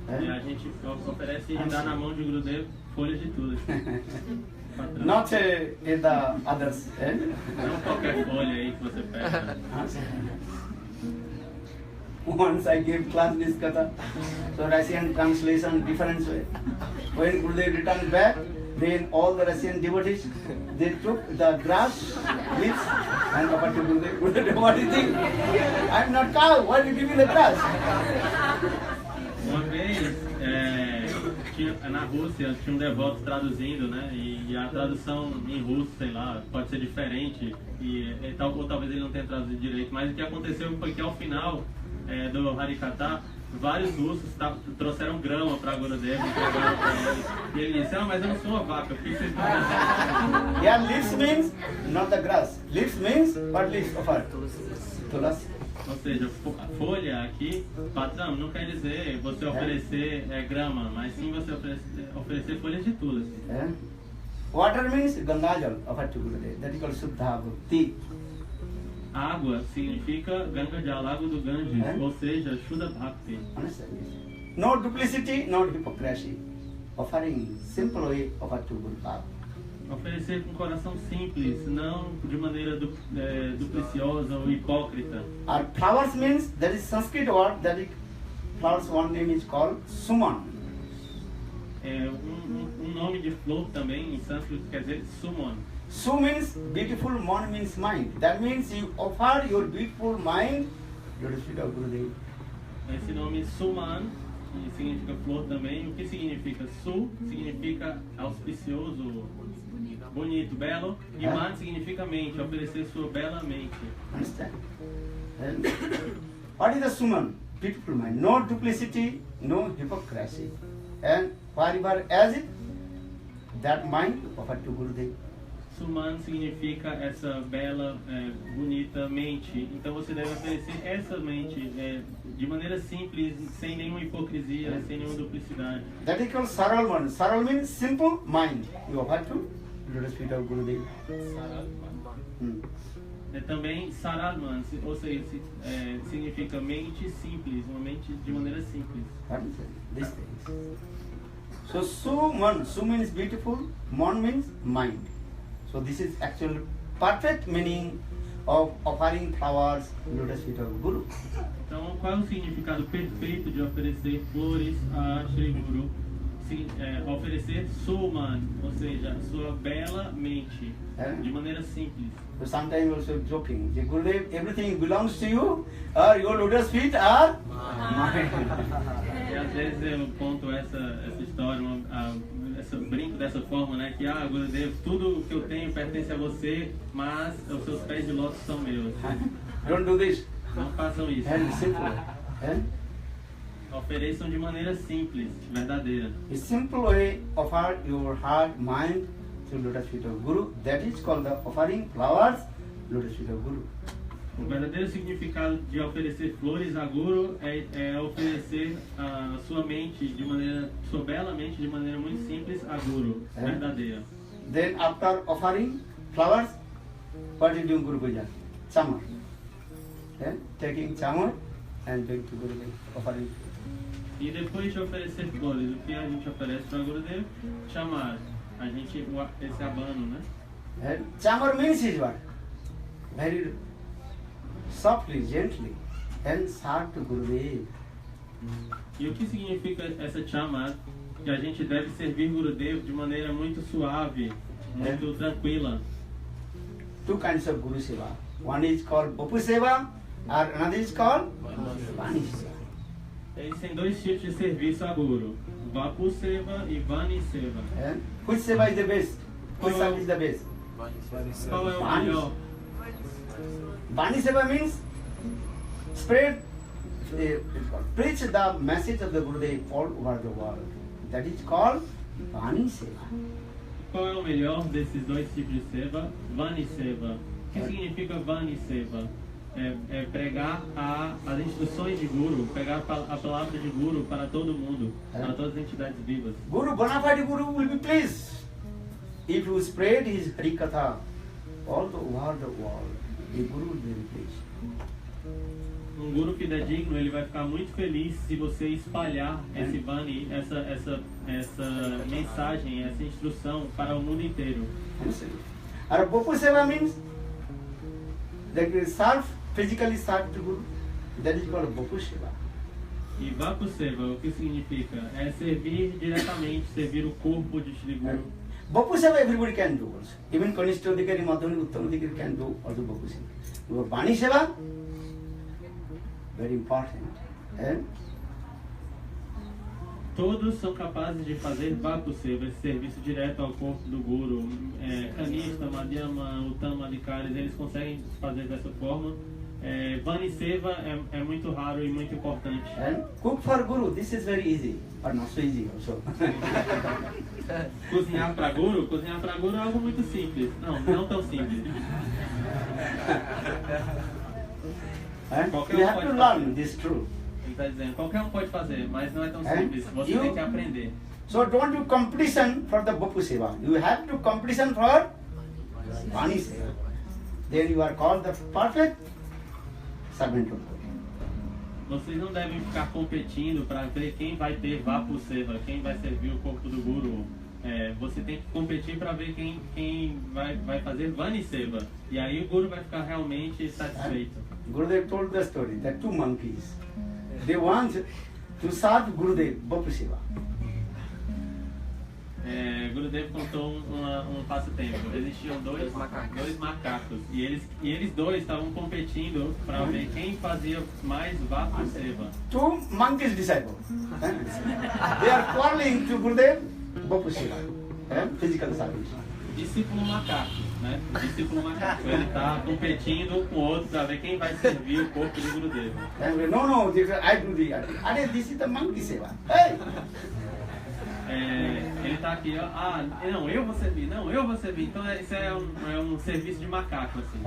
E a gente oferece e dá na mão de Gurudev folhas de Tulasi. Not the others. Não qualquer folha aí que você pega. Once I gave class this katha, so Russian translation different way. When Gurudev returned back, then all the Russian devotees, they took the grass, leaves, and offered to Gurudev. Gurudev, what do you think? I'm not cow, why do you give me the grass? Uma vez, na Rússia, tinha um devoto traduzindo, né? E a tradução em russo, sei lá, pode ser diferente, ou talvez ele não tenha traduzido direito, mas o que aconteceu foi que ao final do Harikatha, vários russos trouxeram grama para Gurudev e entregaram para ele. E ele disse, mas eu não sou uma vaca, por que vocês estão fazendo? Yeah, leaves means not the grass. Leaves means what leaves offer? Tulasi. Ou seja, a folha aqui, patrão, não quer dizer você oferecer grama, mas sim você oferecer folhas de tulasi. Water means Gangajal offered to Gurudev. That is called Suddha Bhakti. Água significa Ganga Jal, Lago do Ganges, É? ou seja, Shuddha Bhakti. Understand this? No duplicity, no hypocrisy. Offering simple way offer to Guru Baba. Oferecer com coração simples, não de maneira dupliciosa ou hipócrita. Our flowers means there is Sanskrit word that is flowers one name is called Suman. Nome de flor também em sânscrito quer dizer Suman. Su means beautiful, Mon means mind. That means you offer your beautiful mind to the feet of Gurudev. Esse nome Suman, que significa flor também, o que significa? Su significa auspicioso, bonito, belo, e É. Man significa mente, oferecer sua bela mente. Understand? And what is the Suman? Beautiful mind. No duplicity, no hypocrisy. And wherever as it, that mind offer to Gurudev. Suman significa essa bela, bonita mente. Então você deve oferecer essa mente de maneira simples, sem nenhuma hipocrisia, sem nenhuma duplicidade. That is called Saral Man. Saral means simple mind. You offer to the feet of Gurudev. Também Saradman, ou seja, significa mente simples, uma mente de maneira simples. These things. So Suman, Su means beautiful, Mon means mind. So this is actual perfect meaning of offering flowers to the feet of Guru. Então, qual é o significado perfeito de oferecer flores a Shri Guru? Oferecer Suman, ou seja, sua bela mente, de maneira simples. So sometimes also joking, Gurudev, everything belongs to you, or your lotus feet are mine. E às vezes eu conto essa história, brinco dessa forma, né? Que, Gurudev, tudo que eu tenho pertence a você, mas os seus pés de lótus são meus. Don't do this. Não façam isso. And simple. Ofereçam de maneira simples, verdadeira. A simple way offer your heart, mind to lotus feet of Guru. That is called the offering flowers, lotus feet of Guru. O verdadeiro significado de oferecer flores a Guru é oferecer a sua mente de maneira, sua bela mente de maneira muito simples a Guru, verdadeira. Then after offering flowers, what is doing Guru Puja? Chamar. Then taking chamar and going to Guru offering. E depois de oferecer flores, o que a gente oferece para Gurudev? Chamar. A gente, esse abano, né? And chamar means is what? Very softly, gently, and serve to Gurudev. E o que significa essa chamar? Que a gente deve servir Gurudev de maneira muito suave, muito tranquila. Two kinds of Guru Seva. One is called Bapu Seva, or another is called Vani Seva. Existem dois tipos de serviço a Guru: Vapu Seva e Vani Seva. And which Seva is the best? Which Seva is the best? Qual é o Vani. melhor? Vani Seva means spread, preach the message of the Gurudev all over the world. That is called Vani Seva. Qual é o melhor desses dois tipos de seva? Vani Seva. O que significa Vani Seva? É pregar as instruções de Guru, pregar a palavra de Guru para todo mundo, para todas as entidades vivas. Guru, Bonafide Guru will be pleased if you spread his Harikatha all over the world. The Guru will be pleased. Guru fidedigno, ele vai ficar muito feliz se você espalhar esse Vani, essa mensagem, essa instrução para o mundo inteiro. Our Bapu Seva means that we serve, physically serve to Guru. That is called Bapu Seva. E Vapu Seva, o que significa? É servir diretamente, servir o corpo de Shri Guru. Bapu Seva everybody can do also. Even Kanishta Adhikari, Madhyanik, Uttam Adhikari can do also Bapu Seva. Your Vani Seva, very important. And Todos são capazes de fazer Vapu Seva, esse serviço direto ao corpo do Guru. Kanishta, Madhyama, Uttama, Adhikaris, eles conseguem fazer dessa forma. Vani Seva é muito raro e muito importante. and cook for Guru, this is very easy, but not so easy also. Cozinhar para Guru é algo muito simples. Não tão simples. And Qualquer you um have pode to fazer. learn this truth. Ele está dizendo, qualquer um pode fazer, mas não é tão É? simples. Você You- tem que aprender. So don't do competition for the Bapu Seva. You have to competition for Vani Seva. then you are called the perfect servant of God. Vocês não devem ficar competindo para ver quem vai ter Vapu Seva, quem vai servir o corpo do Guru. Você tem que competir para ver quem vai fazer Vani Seva. E aí o Guru vai ficar realmente satisfeito. Gurudev told the story that two monkeys, they want to serve Gurudev Vapu Seva. Gurudev contou um passatempo. Existiam dois macacos e eles dois estavam competindo para ver quem fazia mais Vapu Seva. Two monkeys disciples. They are quarreling to Gurudev Vapu Seva, physical service. Discípulo macaco, né? Discípulo macaco. Ele está competindo com o outro para ver quem vai servir o corpo de Gurudev. No, I do the. This is the monkey Seva. Hey! Ele tá aqui, ó, não, eu vou servir. Então isso é um serviço de macaco, assim.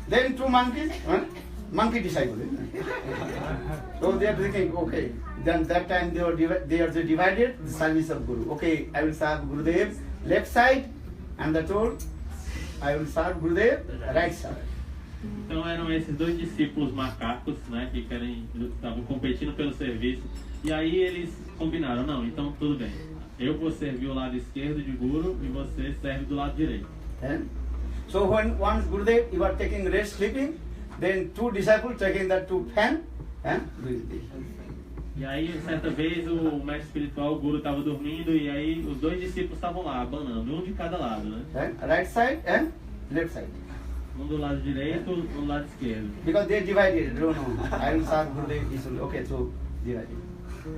Then two monkeys, monkey disciple. So they are thinking, okay. Then that time they are divided the service of Guru. Okay, I will serve Gurudev left side, and the told I will serve Gurudev right side. Então eram esses dois discípulos macacos, né, que estavam competindo pelo serviço. E aí eles combinaram, não, então tudo bem. Eu vou servir o lado esquerdo de Guru e você serve do lado direito. So when once Gurudev you are taking rest sleeping, then two disciples taking that two fan doing this. E aí certa vez o mestre espiritual, o Guru, estava dormindo e aí os dois discípulos estavam lá, abanando, um de cada lado, né? Right side and left side. Um do lado direito, um do lado esquerdo. Because they divided. No, I will serve Gurudev. Okay, so divided.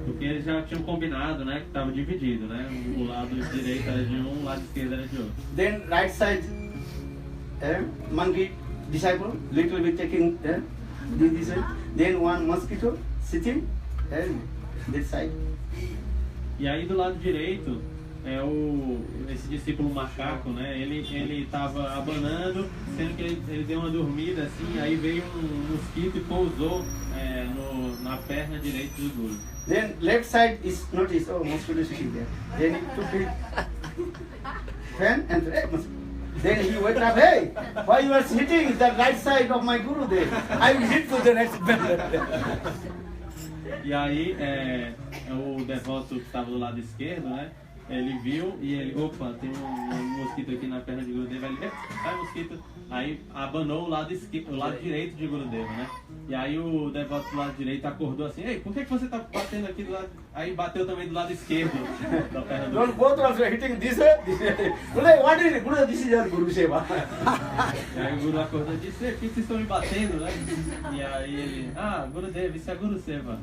Porque eles já tinham combinado, né, que estava dividido, né? O lado direito era de um, o lado esquerdo era de outro. Then right side, monkey disciple, little bit taking this side. Then one mosquito sitting this side. E aí do lado direito esse discípulo macaco, né? Ele estava abanando, sendo que ele deu uma dormida assim, aí veio um mosquito e pousou na perna direita do Guru. Then left side is noticed, mosquito is sitting there. Then he took his pen and then he went up, hey, why you are sitting the right side of my Guru there? I will hit to the next bed. E aí o devoto que estava do lado esquerdo, né? Ele viu e ele, opa, tem um mosquito aqui na perna de Gurudev, ele, sai mosquito, aí abanou o lado direito de Gurudev, né? E aí o devoto do lado direito acordou assim, ei, por que você tá batendo aqui do lado, aí bateu também do lado esquerdo da perna do Gurudev. Both also hitting this way, what is it? Guru, this is your Guru Seva. E aí o Guru acordou e disse, por que vocês estão me batendo, né? E aí ele, Gurudev, isso é Guru Seva.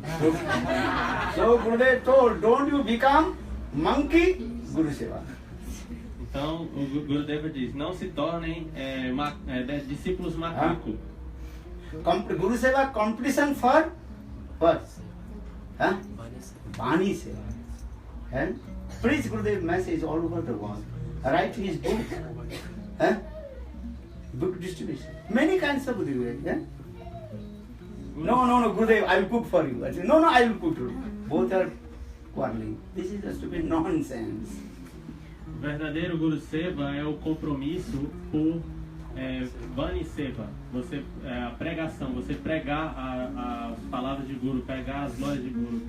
So Gurudev told, don't you become monkey Guru Seva. Então o Gurudeva diz, não se tornem discípulos macaco. Guru Seva competition for what? Bani Seva. Preach Gurudev message all over the world. Write his book. Book distribution. Many kinds of Gurudev. No, Gurudev, I will cook for you. I say, no, I will cook for you. Both are quarreling. This is a stupid nonsense. O verdadeiro Guru Seva é o compromisso por Vani Seva. A pregação, você pregar as palavras de Guru, pregar as glórias de Guru,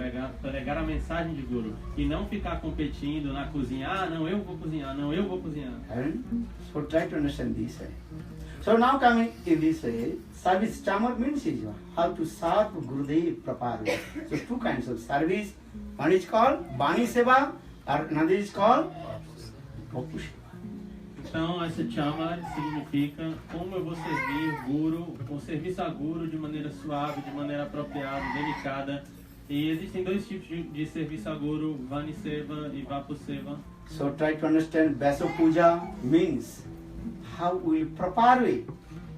pregar a mensagem de Guru e não ficar competindo na cozinha. Não, eu vou cozinhar. So try to understand this way. So now coming in this way, service chamar means how to serve Gurudev properly. So two kinds of service. One is called Bani Seva, or another is called Vapu Seva. Então, essa chamar significa como eu vou servir Guru, o serviço a Guru de maneira suave, de maneira apropriada, delicada. E existem dois tipos de serviço a Guru, Vani Seva e Vapu Seva. So try to understand Vyasa Puja means how we properly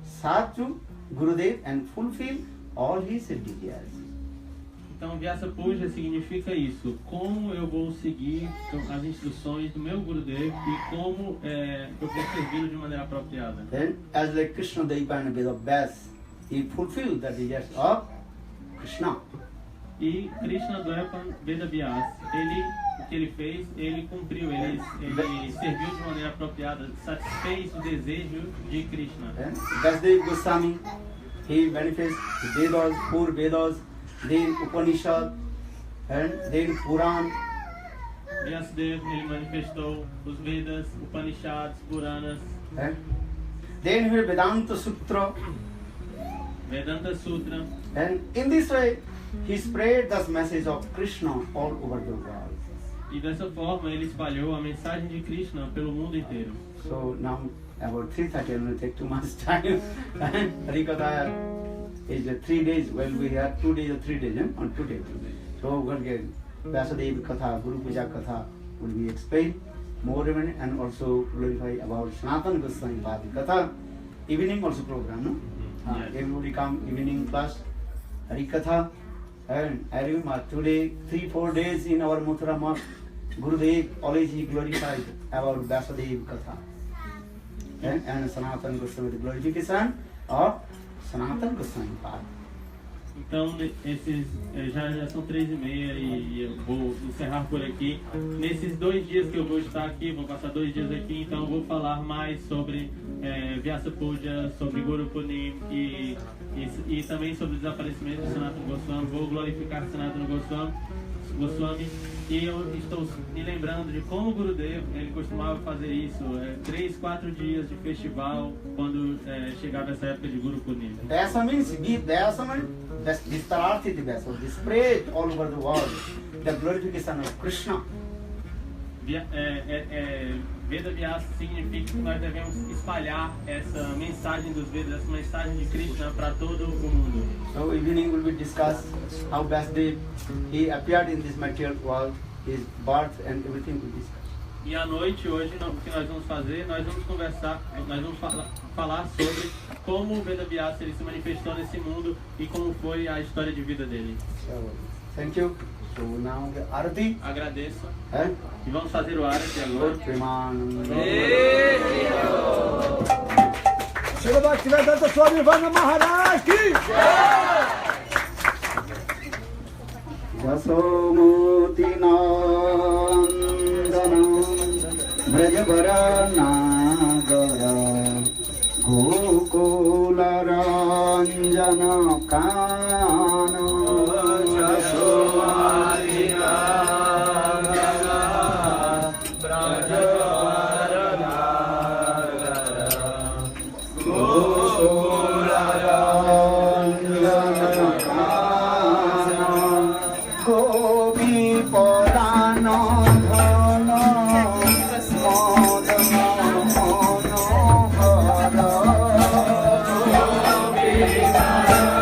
serve to Gurudev and fulfill all his desires. Então, Vyasa Puja significa isso, como eu vou seguir as instruções do meu Gurudev e como eu vou servi-lo de maneira apropriada. Then, as like Krishna Dvaipayana Vedavyas, he fulfilled the desires of Krishna. E Krishna Dvaipayana Vedavyas, ele que ele fez, ele cumpriu, ele serviu de maneira apropriada, satisfez o desejo de Krishna. And Vasudev Goswami, he manifests the Vedas, 4 Vedas, then Upanishad, and then Puran. Vyasadeva, ele manifestou os Vedas, Upanishads, Puranas, And then here Vedanta Sutra. Vedanta Sutra. And in this way, he spread this message of Krishna all over the world. E dessa forma ele espalhou a mensagem de Krishna pelo mundo inteiro. So now about 3:30, I will take too much time. Harikatha is 3 days. Well, we have 2 days or 3 days on today. So we're going to get Vasudev Katha, Guru Puja Katha will be explained more even, and also glorify about Sanatana Goswami Padi Katha. Evening also program, no? Yes. Everybody come evening class, Harikatha. And I remember today 3-4 days in our Mathura Math, Gurudev always he glorified about Vasudev Katha. And Sanatana Goswami, the glorification of Sanatana Goswami Padi. Então, já são 3h30 e eu vou encerrar por aqui. Nesses 2 dias que eu vou estar aqui, vou passar 2 dias aqui, então eu vou falar mais sobre Vyasa Puja, sobre Guru Punim e também sobre o desaparecimento de Sanatana Goswami. Vou glorificar Sanatana Goswami e eu estou me lembrando de como o Gurudev ele costumava fazer isso, 3-4 dias de festival quando chegava essa época de Guru Punim. Vyasa means give Vyasa means Vistararthi Vyasa, the spread all over the world, the glorification of Krishna. Veda Vyasa significa que nós devemos espalhar essa mensagem dos Vedas, essa mensagem de Krishna para todo o mundo. So evening will be discussed how Vasudev he appeared in this material world, his birth and everything will be discussed. E à noite, hoje, o que nós vamos fazer? Nós vamos conversar, nós vamos falar sobre como o Veda Vyasa ele se manifestou nesse mundo e como foi a história de vida dele. So, thank you. So now the Arati. Agradeço. And E vamos fazer o Arati agora. Premananda. Shri Bhaktivedanta Swami Vana Maharaj ki Jasomoti Nandana Brajavara Nagara Gokula Ranjana Kana Jasomati Nandana Brajavara Nagara Gokula Ranjana Kana Gopi Purana Dhana Madana Manohara Gopi Purana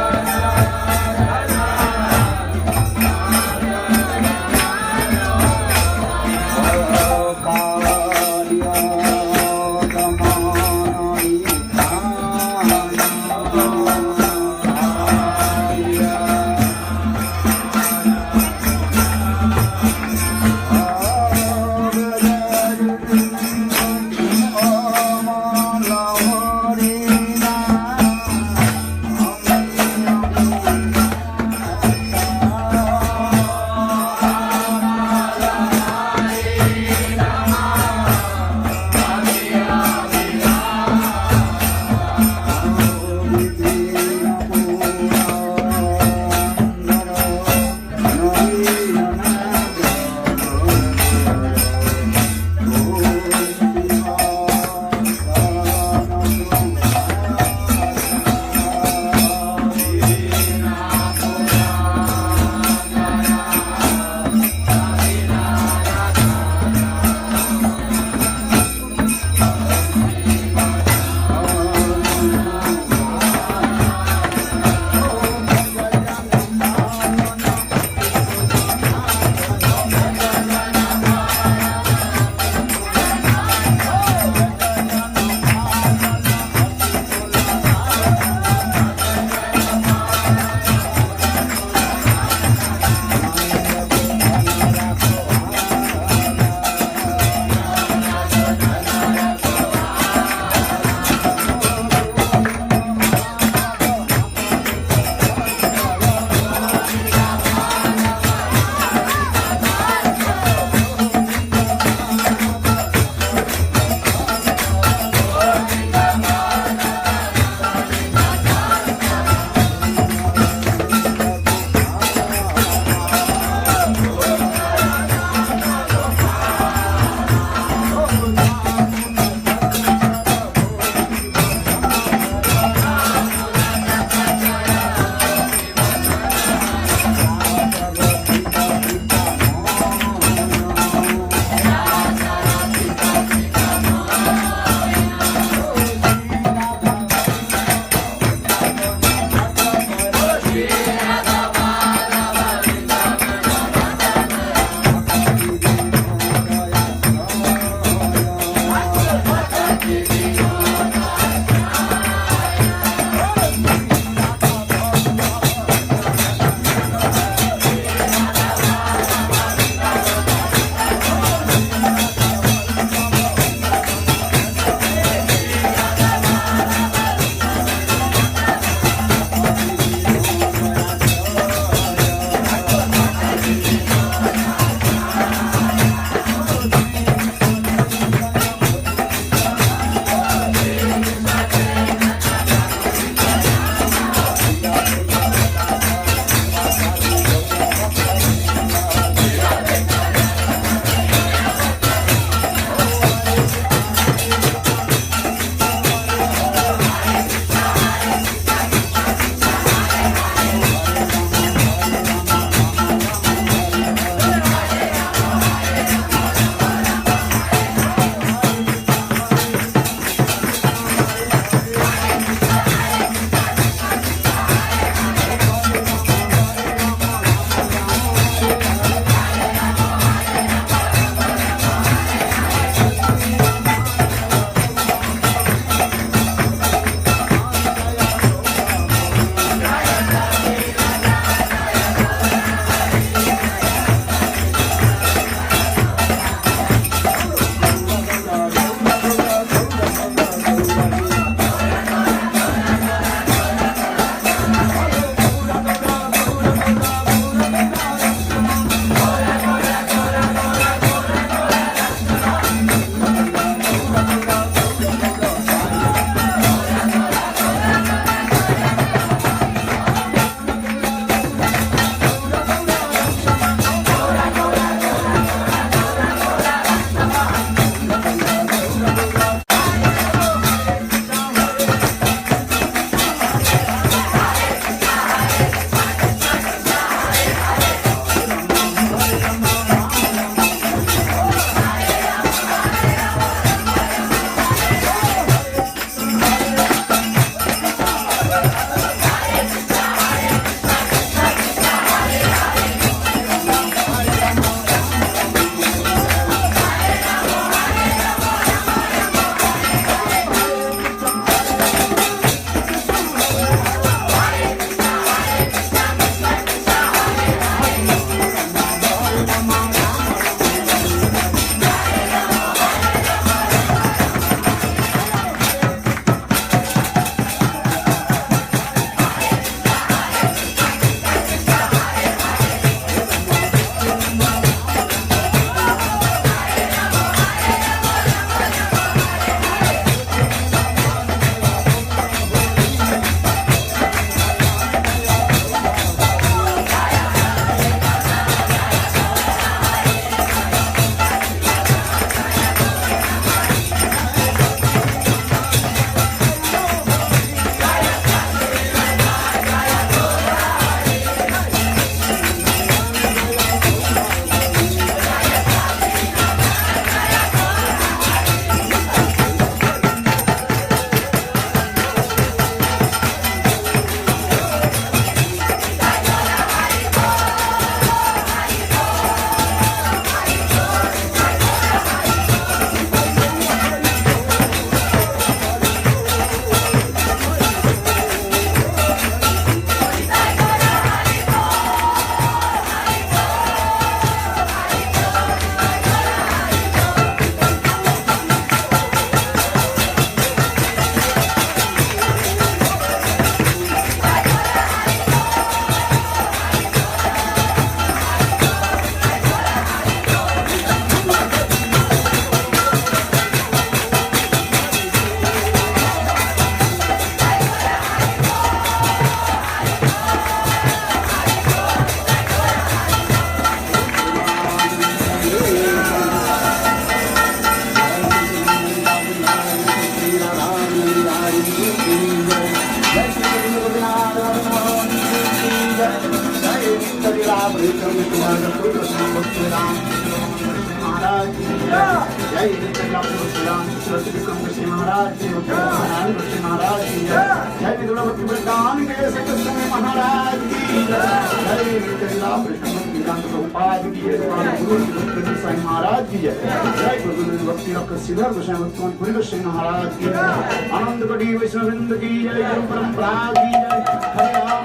आनंद बड़ी वैष्णविंद की जय, गुरु परंपरा की जय, हरे राम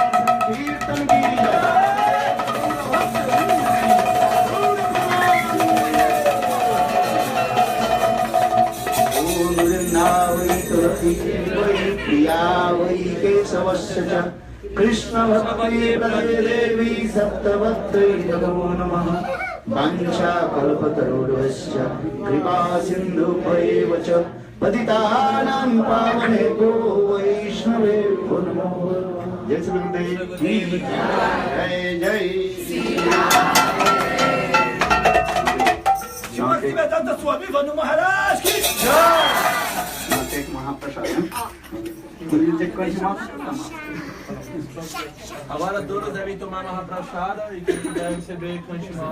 कीर्तन की जय। वै तुलसी वै प्रिया वै केशवस्य च कृष्ण भक्ति देवी सप्तवत्यै नमो नमः। वाञ्छा कल्पतरुभ्यश्च कृपा सिन्धुभ्यैव च पतितानां पावनेभ्यो वैष्णवेभ्यो नमो नमः। जय श्री गुरुदेव की जय, जय Shri Shakti Vedanta Swami Vanu Maharaj ki एक महाप्रसाद Agora todos devem tomar uma raprachada e quem quiser receber, continua.